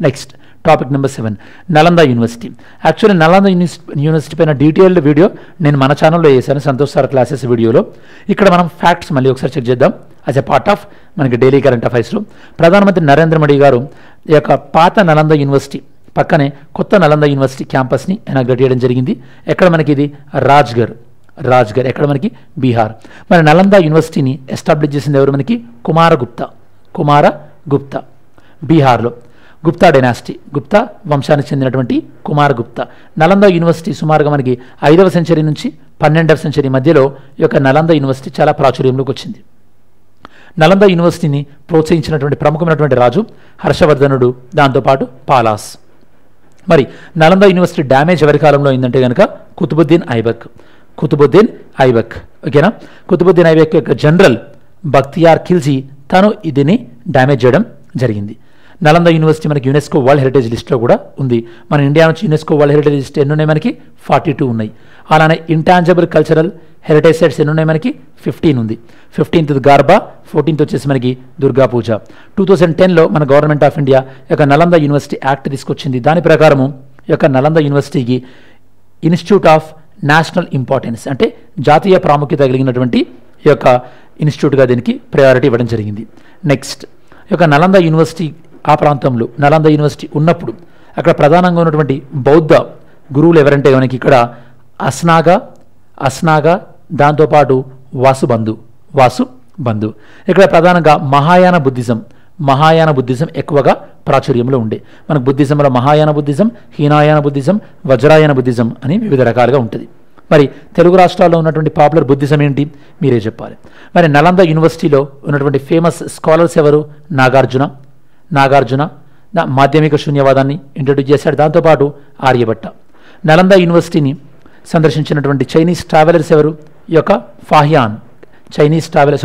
Next topic number 7 Nalanda university. Actually Nalanda university పైన డీటెయిల్డ్ వీడియో నేను మన ఛానల్లో చేశాను, సంతోష్ సార్ క్లాసెస్ వీడియోలో. ఇక్కడ మనం ఫ్యాక్ట్స్ మళ్ళీ ఒకసారి చెక్ చేద్దాం. యాజ్ ఎ పార్ట్ ఆఫ్ మనకి డైలీ కరెంట్ అఫైర్స్లో ప్రధానమంత్రి నరేంద్ర మోడీ గారు ఈ యొక్క పాత నలంద యూనివర్సిటీ పక్కనే కొత్త నలంద యూనివర్సిటీ క్యాంపస్ని ఇనాగ్రేట్ చేయడం జరిగింది. ఎక్కడ మనకి ఇది? రాజ్గర్. ఎక్కడ మనకి? బీహార్. మరి నలంద యూనివర్సిటీని ఎస్టాబ్లిష్ చేసింది ఎవరు? మనకి కుమారగుప్తా బీహార్లో. గుప్తా డైనాసిటీ, గుప్తా వంశానికి చెందినటువంటి కుమారగుప్త. నలంద యూనివర్సిటీ సుమారుగా మనకి 5వ సెంచరీ నుంచి 12వ సెంచరీ మధ్యలో ఈ యొక్క నలంద యూనివర్సిటీ చాలా ప్రాచుర్యంలోకి వచ్చింది. నలంద యూనివర్సిటీని ప్రోత్సహించినటువంటి ప్రముఖమైనటువంటి రాజు హర్షవర్ధనుడు, దాంతోపాటు పాలాస్. మరి నలంద యూనివర్సిటీ డ్యామేజ్ ఎవరి కాలంలో అయిందంటే కనుక కుతుబుద్దీన్ ఐబక్. ఓకేనా? కుతుబుద్దీన్ ఐబక్ యొక్క జనరల్ బక్తియార్ ఖిల్జీ తను దీన్ని డ్యామేజ్ చేయడం జరిగింది. నలంద యూనివర్సిటీ మనకి యునెస్కో వరల్డ్ హెరిటేజ్ లిస్ట్లో కూడా ఉంది. మన ఇండియా నుంచి యునెస్కో వరల్డ్ హెరిటేజ్ లిస్ట్ ఎన్ని ఉన్నాయి? మనకి 42 ఉన్నాయి. అలానే ఇంటాంజబుల్ కల్చరల్ హెరిటేజ్ సైట్స్ ఎన్ని ఉన్నాయి? మనకి 15 ఉంది. 15th గార్బా, 14th వచ్చేసి మనకి దుర్గా పూజ. 2010లో మన గవర్నమెంట్ ఆఫ్ ఇండియా యొక్క నలంద యూనివర్సిటీ యాక్ట్ తీసుకొచ్చింది. దాని ప్రకారము ఈ యొక్క నలంద యూనివర్సిటీకి ఇన్స్టిట్యూట్ ఆఫ్ నేషనల్ ఇంపార్టెన్స్ అంటే జాతీయ ప్రాముఖ్యత కలిగినటువంటి ఈ యొక్క ఇన్స్టిట్యూట్గా దీనికి ప్రయారిటీ ఇవ్వడం జరిగింది. నెక్స్ట్, ఈ యొక్క నలంద యూనివర్సిటీ ఆ ప్రాంతంలో నలంద యూనివర్సిటీ ఉన్నప్పుడు అక్కడ ప్రధానంగా ఉన్నటువంటి బౌద్ధ గురువులు ఎవరంటే మనకి ఇక్కడ అస్నాగా దాంతోపాటు వాసుబంధు. ఇక్కడ ప్రధానంగా మహాయాన బుద్ధిజం ఎక్కువగా ప్రాచుర్యంలో ఉండే. మనకు బుద్ధిజంలో మహాయాన బుద్ధిజం, హీనాయాన బుద్ధిజం, వజ్రాయన బుద్ధిజం అని వివిధ రకాలుగా ఉంటుంది. మరి తెలుగు రాష్ట్రాల్లో ఉన్నటువంటి పాపులర్ బుద్ధిజం ఏంటి? మీరే చెప్పాలి. మరి నలంద యూనివర్సిటీలో ఉన్నటువంటి ఫేమస్ స్కాలర్స్ ఎవరు? నాగార్జున మాధ్యమిక శూన్యవాదాన్ని ఇంట్రడ్యూస్ చేశాడు. దాంతోపాటు ఆర్యభట్ట. నలంద యూనివర్సిటీని సందర్శించినటువంటి చైనీస్ ట్రావెలర్స్ ఎవరు? ఈ యొక్క చైనీస్ ట్రావెలర్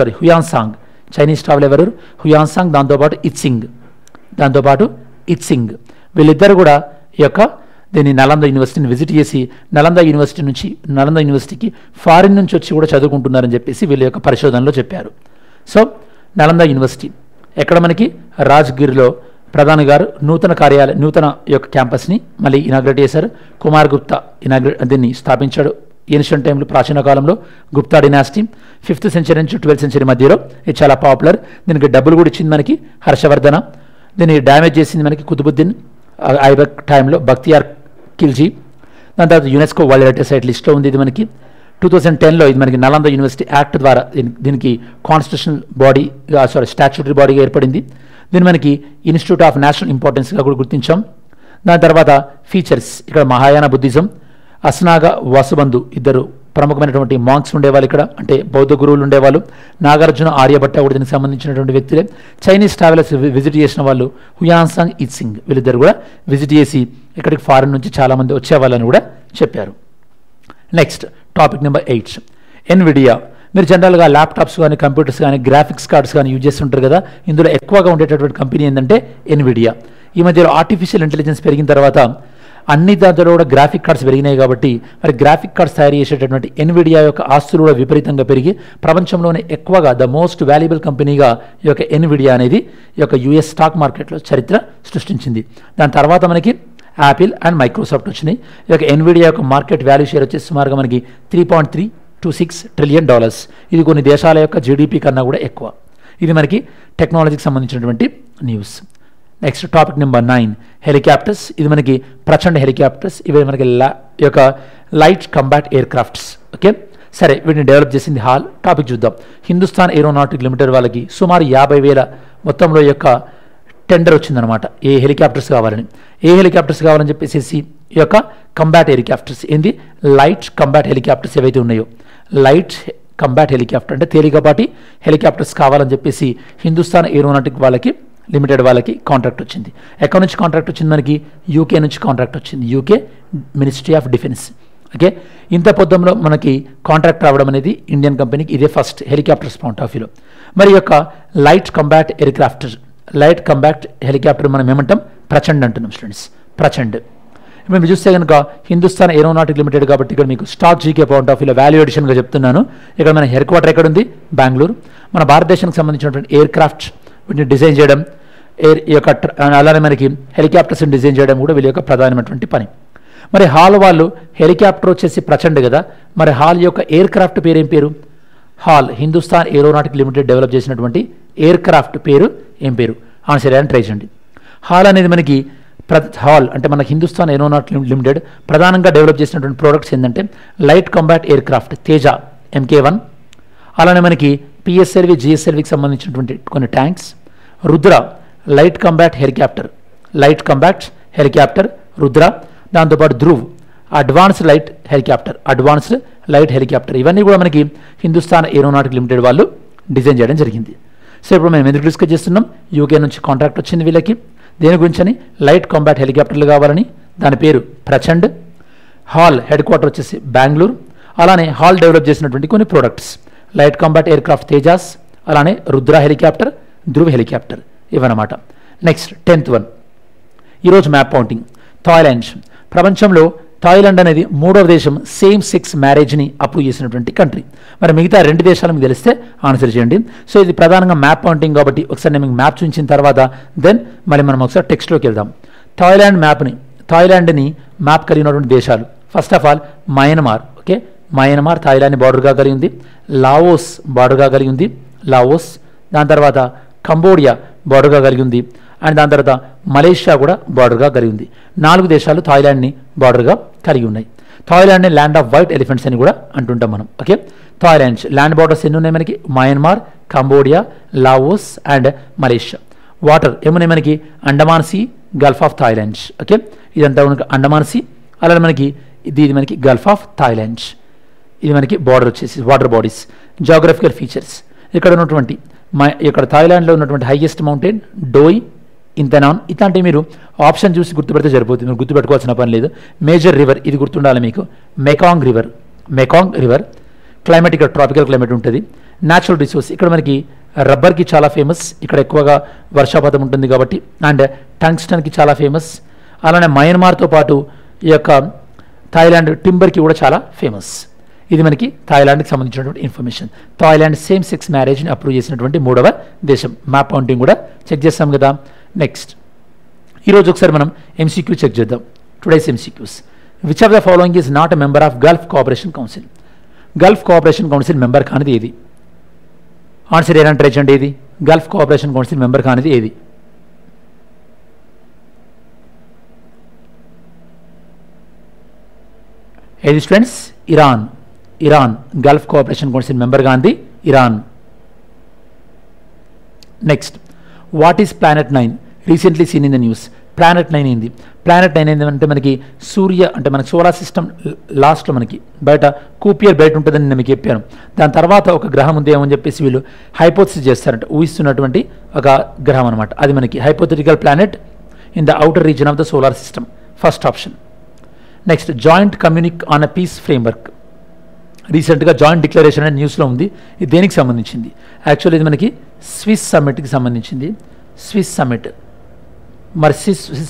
ఎవరు? హుయాన్సాంగ్, దాంతోపాటు ఇత్సింగ్. వీళ్ళిద్దరు కూడా ఈ యొక్క దీన్ని నలంద యూనివర్సిటీని విజిట్ చేసి నలంద యూనివర్సిటీకి ఫారిన్ నుంచి వచ్చి కూడా చదువుకుంటున్నారని చెప్పేసి వీళ్ళ యొక్క పరిశోధనలో చెప్పారు. సో నలంద యూనివర్సిటీ ఎక్కడ? మనకి రాజ్గిరిలో ప్రధాని గారు నూతన యొక్క క్యాంపస్ని మళ్ళీ ఇనాగ్రేట్ చేశారు. కుమారగుప్తా దీన్ని స్థాపించాడు. ఏన్షియంట్ టైంలో, ప్రాచీన కాలంలో గుప్తా డైనాసిటీ 5th సెంచరీ నుంచి 12th సెంచరీ మధ్యలో ఇది చాలా పాపులర్. దీనికి డబ్బులు కూడా ఇచ్చింది మనకి హర్షవర్ధన. దీన్ని డ్యామేజ్ చేసింది మనకి కుతుబుద్దీన్ ఐబక్ టైంలో బక్తియార్ ఖిల్జీ. దాని తర్వాత యునెస్కో వరల్డ్ హెరిటేజ్ సైట్ లిస్ట్లో ఉంది. ఇది మనకి 2010లో ఇది మనకి నలంద యూనివర్సిటీ యాక్ట్ ద్వారా దీనికి కాన్స్టిట్యూషనల్ స్టాట్యూటరీ బాడీగా ఏర్పడింది. దీన్ని మనకి ఇన్స్టిట్యూట్ ఆఫ్ నేషనల్ ఇంపార్టెన్స్గా కూడా గుర్తించాం. దాని తర్వాత ఫీచర్స్ ఇక్కడ మహాయాన బుద్ధిజం, అస్నాగా, వాసుబంధు ఇద్దరు ప్రముఖమైనటువంటి మాంక్స్ ఉండేవాళ్ళు ఇక్కడ, అంటే బౌద్ధ గురువులు ఉండేవాళ్ళు. నాగార్జున, ఆర్యభట్ట కూడా దీనికి సంబంధించినటువంటి వ్యక్తులే. చైనీస్ ట్రావెలర్స్ విజిట్ చేసిన వాళ్ళు హుయాన్సాంగ్, ఇత్సింగ్ వీళ్ళిద్దరు కూడా విజిట్ చేసి ఇక్కడికి ఫారిన్ నుంచి చాలామంది వచ్చేవాళ్ళని కూడా చెప్పారు. Next topic number 8, Nvidia. మీరు జనరల్గా ల్యాప్టాప్స్ కానీ, కంప్యూటర్స్ కానీ, గ్రాఫిక్స్ కార్డ్స్ కానీ యూజ్ చేస్తుంటారు కదా. ఇందులో ఎక్కువగా ఉండేటటువంటి కంపెనీ ఏంటంటే ఎన్విడియా. ఈ మధ్యలో ఆర్టిఫిషియల్ ఇంటెలిజెన్స్ పెరిగిన తర్వాత అన్ని దాంట్లో కూడా గ్రాఫిక్ కార్డ్స్ పెరిగినాయి కాబట్టి మరి గ్రాఫిక్ కార్డ్స్ తయారు చేసేటటువంటి ఎన్విడియా యొక్క ఆస్తులు కూడా విపరీతంగా పెరిగి ప్రపంచంలోనే ఎక్కువగా ద మోస్ట్ వాల్యుబుల్ కంపెనీగా ఈ యొక్క ఎన్విడియా అనేది ఈ యొక్క యుఎస్ స్టాక్ మార్కెట్లో చరిత్ర సృష్టించింది. దాని తర్వాత మనకి యాపిల్ అండ్ మైక్రోసాఫ్ట్ వచ్చినాయి. ఈ యొక్క ఎన్విడియా యొక్క మార్కెట్ వాల్యూ షేర్ వచ్చేసి సుమారుగా మనకి $3.326 ట్రిలియన్. ఇది కొన్ని దేశాల యొక్క జీడిపి కన్నా కూడా ఎక్కువ. ఇది మనకి టెక్నాలజీకి సంబంధించినటువంటి news. Next topic number 9, helicopters. ఇది మనకి ప్రచండ హెలికాప్టర్స్. ఇవి మనకి ఈ యొక్క light combat air crafts. Okay, సరే, వీటిని డెవలప్ చేసింది హాల్. టాపిక్ చూద్దాం. హిందుస్థాన్ ఏరోనాటిక్ లిమిటెడ్ వాళ్ళకి సుమారు 50,000 మొత్తంలో యొక్క టెండర్ వచ్చిందనమాట. ఏ హెలికాప్టర్స్ కావాలని చెప్పేసి ఈ యొక్క కంబాట్ హెలికాప్టర్స్ ఏంది లైట్ కంబాట్ హెలికాప్టర్స్ ఏవైతే ఉన్నాయో, లైట్ కంబాట్ హెలికాప్టర్ అంటే తేలికపాటి హెలికాప్టర్స్ కావాలని చెప్పేసి హిందుస్థాన్ ఏరోనాటిక్ వాళ్ళకి లిమిటెడ్ వాళ్ళకి కాంట్రాక్ట్ వచ్చింది. ఎక్కడి నుంచి కాంట్రాక్ట్ వచ్చింది? మనకి యూకే నుంచి కాంట్రాక్ట్ వచ్చింది. UK ministry of defence. Okay, ఇంత పొద్దులో మనకి కాంట్రాక్ట్ రావడం అనేది ఇండియన్ కంపెనీకి ఇదే ఫస్ట్ హెలికాప్టర్స్ పాయింట్ ఆఫ్ వ్యూలో. మరి యొక్క లైట్ కంబాట్ హెలికాప్టర్ మనం ఏమంటాం? ప్రచండ్ అంటున్నాం స్టూడెంట్స్, ప్రచండ్. మేము చూస్తే కనుక హిందుస్థాన్ ఏరోనాటిక్ లిమిటెడ్ కాబట్టి ఇక్కడ మీకు స్టాక్ జీకే పాయింట్ ఆఫ్ వ్యూలో వాల్యూ అడిషన్గా చెప్తున్నాను. ఇక్కడ మన హెడ్ క్వార్టర్ ఎక్కడ ఉంది? బెంగళూరు. మన భారతదేశానికి సంబంధించినటువంటి ఎయిర్ క్రాఫ్ట్ వీటిని డిజైన్ చేయడం, ఈ యొక్క అలానే మనకి హెలికాప్టర్స్ని డిజైన్ చేయడం కూడా వీళ్ళ యొక్క ప్రధానమైనటువంటి పని. మరి హాల్ వాళ్ళు హెలికాప్టర్ వచ్చేసి ప్రచండ్ కదా, మరి హాల్ యొక్క ఎయిర్ క్రాఫ్ట్ పేరు ఏం పేరు? Hall Hindustan aeronautic limited develop చేసినటువంటి ఎయిర్ క్రాఫ్ట్ పేరు ఏం పేరు? ఆన్సర్ అని ట్రై చేయండి. హాల్ అనేది మనకి హాల్ అంటే మన హిందుస్థాన్ ఏరోనాటిక్ లిమిటెడ్ ప్రధానంగా డెవలప్ చేసినటువంటి ప్రోడక్ట్స్ ఏంటంటే light combat air craft Teja MK1, అలానే మనకి PSLV GSLVకి సంబంధించినటువంటి కొన్ని tanks, Rudra light combat helicopter, light combat helicopter Rudra, దాంతోపాటు ధ్రువ్ అడ్వాన్స్డ్ లైట్ హెలికాప్టర్. ఇవన్నీ కూడా మనకి హిందుస్థాన్ ఏరోనాటిక్ లిమిటెడ్ వాళ్ళు డిజైన్ చేయడం జరిగింది. సో ఇప్పుడు మేము ఎందుకు డిస్కస్ చేస్తున్నాం, యూకే నుంచి కాంట్రాక్ట్ వచ్చింది వీళ్ళకి దేని గురించి అని, లైట్ కాంబాట్ హెలికాప్టర్లు కావాలని. దాని పేరు ప్రచండ్. హాల్ హెడ్ క్వార్టర్ వచ్చేసి బెంగళూరు. అలానే హాల్ డెవలప్ చేసినటువంటి కొన్ని products light combat aircraft Tejas, అలానే రుద్ర హెలికాప్టర్, ధ్రువ్ హెలికాప్టర్ ఇవన్నమాట. నెక్స్ట్ 10th వన్, ఈరోజు మ్యాప్ పాయింటింగ్. థాయిలాండ్, ప్రపంచంలో థాయిలాండ్ అనేది 3వ దేశం సేమ్ సెక్స్ మ్యారేజ్ని అప్రూవ్ చేసినటువంటి కంట్రీ. మరి మిగతా 2 దేశాలు మీకు తెలిస్తే ఆన్సర్ చేయండి. సో ఇది ప్రధానంగా మ్యాప్ పాయింటింగ్ కాబట్టి ఒకసారి నేను మీకు మ్యాప్ చూపించిన తర్వాత దెన్ మళ్ళీ మనం ఒకసారి టెక్స్ట్లోకి వెళ్దాం. థాయిలాండ్ని మ్యాప్ కలిగినటువంటి దేశాలు, first of all Myanmar. Okay, Myanmar థాయిలాండ్ని బార్డర్గా కలిగి ఉంది. లావోస్ బార్డర్గా కలిగి ఉంది, లావోస్. దాని తర్వాత కంబోడియా బార్డర్గా కలిగి ఉంది. అండ్ దాని తర్వాత మలేషియా కూడా బార్డర్గా కలిగి ఉంది. 4 దేశాలు థాయిలాండ్ని బార్డర్గా కలిగి ఉన్నాయి. థాయిలాండ్ని ల్యాండ్ ఆఫ్ వైట్ ఎలిఫెంట్స్ అని కూడా అంటుంటాం మనం. ఓకే, థాయిలాండ్ ల్యాండ్ బార్డర్స్ ఎన్ని ఉన్నాయి మనకి, Myanmar, Cambodia, Laos and Malaysia. Water ఏమున్నాయి మనకి, Andaman sea, gulf of Thailand. Okay, ఇదంతా మనకి అండమాన్ సీ. అలానే మనకి ఇది మనకి గల్ఫ్ ఆఫ్ థాయిలాండ్. ఇది మనకి బార్డర్ వచ్చేసి వాటర్ బాడీస్. జాగ్రఫికల్ ఫీచర్స్, ఇక్కడ ఉన్నటువంటి ఇక్కడ థాయిలాండ్లో ఉన్నటువంటి హైయెస్ట్ మౌంటైన్ డోయ్ ఇంతనాన్. ఇట్లాంటివి మీరు ఆప్షన్ చూసి గుర్తుపెడితే సరిపోతుంది, మీరు గుర్తుపెట్టుకోవాల్సిన పని లేదు. మేజర్ రివర్ ఇది గుర్తుండాలి మీకు, మెకాంగ్ రివర్. క్లైమేట్ ఇక్కడ ట్రాపికల్ క్లైమేట్ ఉంటుంది. న్యాచురల్ రిసోర్స్ ఇక్కడ మనకి రబ్బర్కి చాలా ఫేమస్, ఇక్కడ ఎక్కువగా వర్షాపాతం ఉంటుంది కాబట్టి. అండ్ టంగ్స్టన్కి చాలా ఫేమస్. అలానే మయన్మార్తో పాటు ఈ యొక్క థాయిలాండ్ టింబర్కి కూడా చాలా ఫేమస్. ఇది మనకి థాయిలాండ్కి సంబంధించినటువంటి ఇన్ఫర్మేషన్. థాయిలాండ్ సేమ్ సెక్స్ మ్యారేజ్ని అప్రూవ్ చేసినటువంటి 3వ దేశం. మ్యాప్ పాయింటింగ్ కూడా చెక్ చేస్తాం కదా. నెక్స్ట్ ఈరోజు ఒకసారి మనం ఎంసీక్యూ చెక్ చేద్దాం. Today's MCQs. Which of the following is not a member of Gulf cooperation council? Gulf cooperation council member కానిది ఏది? ఆన్సర్ ఏనంటారు రేచండి. ఇది గల్ఫ్ కోఆపరేషన్ కౌన్సిల్ మెంబర్ కానిది ఏది? ఏది students? Iran Gulf cooperation council member కానిది Iran. Next, what is planet 9 recently seen in the news? Planet 9 ఏంది? ప్లానెట్ 9 ఏంటంటే మనకి సూర్య అంటే మనకి సోలార్ సిస్టమ్ లాస్ట్లో మనకి బయట కూపియర్ బయట ఉంటుందని నేను మీకు చెప్పాను. దాని తర్వాత ఒక గ్రహం ఉంది ఏమని చెప్పేసి వీళ్ళు హైపోథసిస్ చేస్తారంట, ఊహిస్తున్నటువంటి ఒక గ్రహం అనమాట. అది మనకి hypothetical planet in the outer region of the solar system, first option. Next, joint communique on a peace framework. రీసెంట్గా జాయింట్ డిక్లరేషన్ అనే న్యూస్లో ఉంది. ఇది దేనికి సంబంధించింది? యాక్చువల్లీ ఇది మనకి స్విస్ సమ్మిట్కి సంబంధించింది. Swiss summit. మరి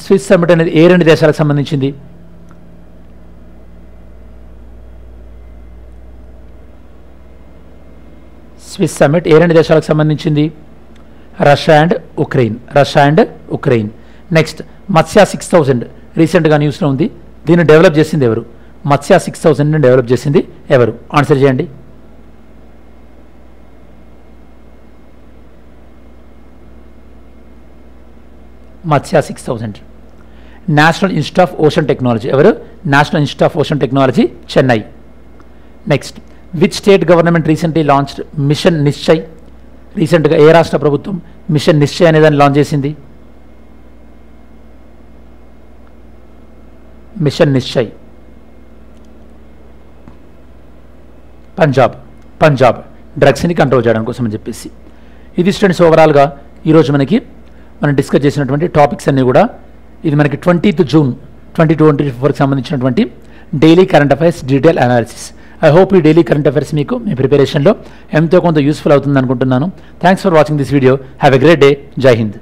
స్విస్ సమ్మిట్ అనేది ఏ 2 దేశాలకు సంబంధించింది? స్విస్ సమ్మిట్ ఏ 2 దేశాలకు సంబంధించింది? Russia and Ukraine. నెక్స్ట్, మత్స్య 6000 రీసెంట్గా న్యూస్లో ఉంది. దీన్ని డెవలప్ చేసింది ఎవరు? మత్స్య 6000ని డెవలప్ చేసింది ఎవరు? ఆన్సర్ చేయండి. Matsya 6000. National institute of ocean technology ఎవరు? National institute of ocean technology, Chennai. Next, which state government recently launched mission Nishchay? రీసెంట్గా ఏ రాష్ట్ర ప్రభుత్వం మిషన్ నిశ్చయ్ అనేదాన్ని లాంచ్ చేసింది? మిషన్ నిశ్చయ్ పంజాబ్ డ్రగ్స్ని కంట్రోల్ చేయడం కోసం అని చెప్పేసి. ఇది స్టూడెంట్స్ ఓవరాల్గా ఈరోజు మనం డిస్కస్ చేసినటువంటి టాపిక్స్ అన్నీ కూడా. ఇది మనకి 20th జూన్ 2024కి సంబంధించినటువంటి daily current affairs detail analysis. I hope ఈ డైలీ కరెంట్ అఫైర్స్ మీకు మీ ప్రిపరేషన్లో ఎంతో కొంత యూస్ఫుల్ అవుతుంది అనుకుంటున్నాను. Thanks for watching this video. Have a great day. జై హింద్.